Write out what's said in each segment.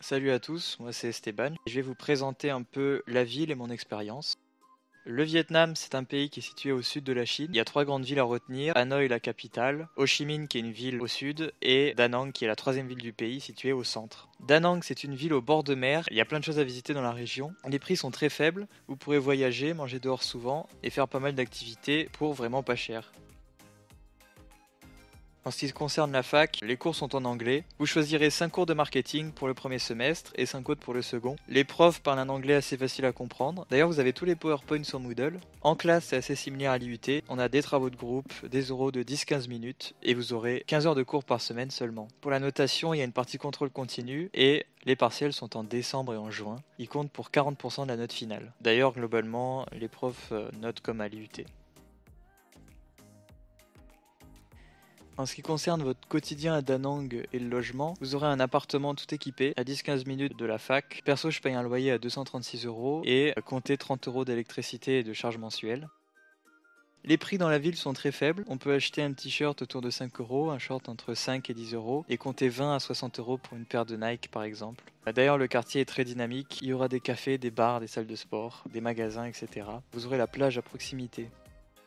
Salut à tous, moi c'est Esteban. Je vais vous présenter un peu la ville et mon expérience. Le Vietnam, c'est un pays qui est situé au sud de la Chine. Il y a trois grandes villes à retenir: Hanoï, la capitale, Ho Chi Minh, qui est une ville au sud, et Da Nang, qui est la troisième ville du pays, située au centre. Da Nang, c'est une ville au bord de mer. Il y a plein de choses à visiter dans la région. Les prix sont très faibles. Vous pourrez voyager, manger dehors souvent et faire pas mal d'activités pour vraiment pas cher. En ce qui concerne la fac, les cours sont en anglais. Vous choisirez 5 cours de marketing pour le premier semestre et 5 autres pour le second. Les profs parlent un anglais assez facile à comprendre. D'ailleurs, vous avez tous les PowerPoint sur Moodle. En classe, c'est assez similaire à l'IUT. On a des travaux de groupe, des oraux de 10-15 minutes et vous aurez 15 heures de cours par semaine seulement. Pour la notation, il y a une partie contrôle continu et les partiels sont en décembre et en juin. Ils comptent pour 40% de la note finale. D'ailleurs, globalement, les profs notent comme à l'IUT. En ce qui concerne votre quotidien à Da Nang et le logement, vous aurez un appartement tout équipé à 10-15 minutes de la fac. Perso, je paye un loyer à 236 € et comptez 30 € d'électricité et de charges mensuelles. Les prix dans la ville sont très faibles. On peut acheter un t-shirt autour de 5 €, un short entre 5 et 10 € et compter 20 à 60 € pour une paire de Nike par exemple. D'ailleurs, le quartier est très dynamique. Il y aura des cafés, des bars, des salles de sport, des magasins, etc. Vous aurez la plage à proximité.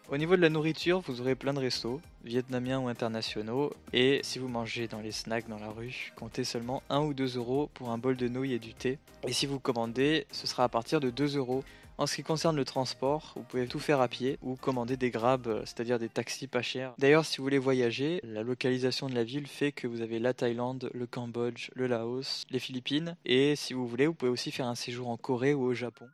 Au niveau de la nourriture, vous aurez plein de restos, vietnamiens ou internationaux, et si vous mangez dans les snacks dans la rue, comptez seulement 1 ou 2 € pour un bol de nouilles et du thé. Et si vous commandez, ce sera à partir de 2 €. En ce qui concerne le transport, vous pouvez tout faire à pied ou commander des grabs, c'est-à-dire des taxis pas chers. D'ailleurs, si vous voulez voyager, la localisation de la ville fait que vous avez la Thaïlande, le Cambodge, le Laos, les Philippines, et si vous voulez, vous pouvez aussi faire un séjour en Corée ou au Japon.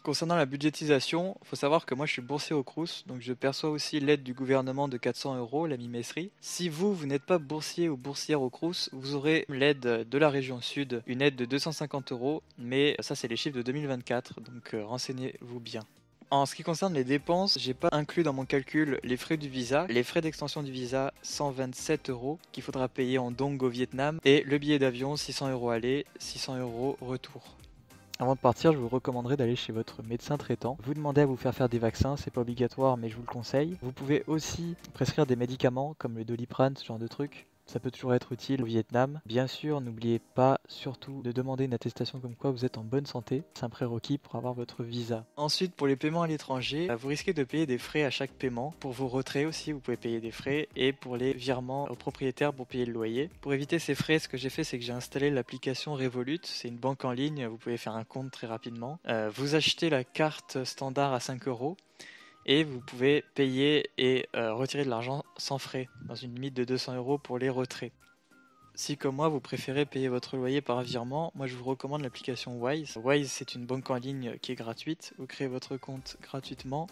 Concernant la budgétisation, il faut savoir que moi je suis boursier au Crous, donc je perçois aussi l'aide du gouvernement de 400 €, la mi-messerie. Si vous n'êtes pas boursier ou boursière au Crous, vous aurez l'aide de la région sud, une aide de 250 €, mais ça c'est les chiffres de 2024, donc renseignez-vous bien. En ce qui concerne les dépenses, j'ai pas inclus dans mon calcul les frais du visa, les frais d'extension du visa 127 € qu'il faudra payer en dong au Vietnam, et le billet d'avion 600 € aller, 600 € retour. Avant de partir, je vous recommanderais d'aller chez votre médecin traitant. Vous demandez à vous faire des vaccins, c'est pas obligatoire, mais je vous le conseille. Vous pouvez aussi prescrire des médicaments comme le Doliprane, ce genre de truc. Ça peut toujours être utile au Vietnam. Bien sûr, n'oubliez pas surtout de demander une attestation comme quoi vous êtes en bonne santé. C'est un prérequis pour avoir votre visa. Ensuite, pour les paiements à l'étranger, vous risquez de payer des frais à chaque paiement. Pour vos retraits aussi, vous pouvez payer des frais. Et pour les virements au propriétaire pour payer le loyer. Pour éviter ces frais, ce que j'ai fait, c'est que j'ai installé l'application Revolut. C'est une banque en ligne, vous pouvez faire un compte très rapidement. Vous achetez la carte standard à 5 €. Et vous pouvez payer et retirer de l'argent sans frais, dans une limite de 200 € pour les retraits. Si comme moi vous préférez payer votre loyer par virement, moi je vous recommande l'application Wise. Wise, c'est une banque en ligne qui est gratuite. Vous créez votre compte gratuitement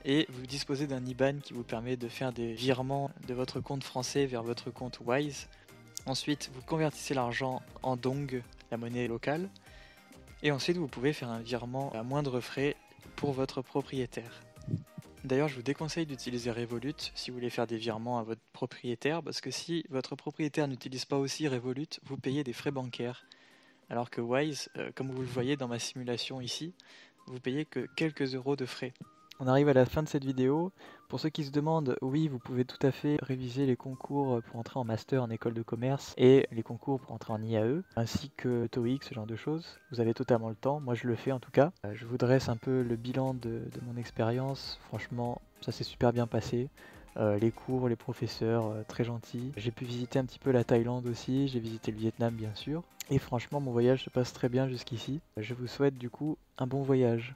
et vous disposez d'un IBAN qui vous permet de faire des virements de votre compte français vers votre compte Wise. Ensuite, vous convertissez l'argent en dong, la monnaie locale. Et ensuite, vous pouvez faire un virement à moindre frais pour votre propriétaire. D'ailleurs, je vous déconseille d'utiliser Revolut si vous voulez faire des virements à votre propriétaire, parce que si votre propriétaire n'utilise pas aussi Revolut, vous payez des frais bancaires. Alors que Wise, comme vous le voyez dans ma simulation ici, vous payez que quelques euros de frais. On arrive à la fin de cette vidéo. Pour ceux qui se demandent, oui, vous pouvez tout à fait réviser les concours pour entrer en master en école de commerce et les concours pour entrer en IAE, ainsi que TOEIC, ce genre de choses. Vous avez totalement le temps, moi je le fais en tout cas. Je vous dresse un peu le bilan de mon expérience. Franchement, ça s'est super bien passé. Les cours, les professeurs, très gentils. J'ai pu visiter un petit peu la Thaïlande aussi, j'ai visité le Vietnam bien sûr. Et franchement, mon voyage se passe très bien jusqu'ici. Je vous souhaite du coup un bon voyage.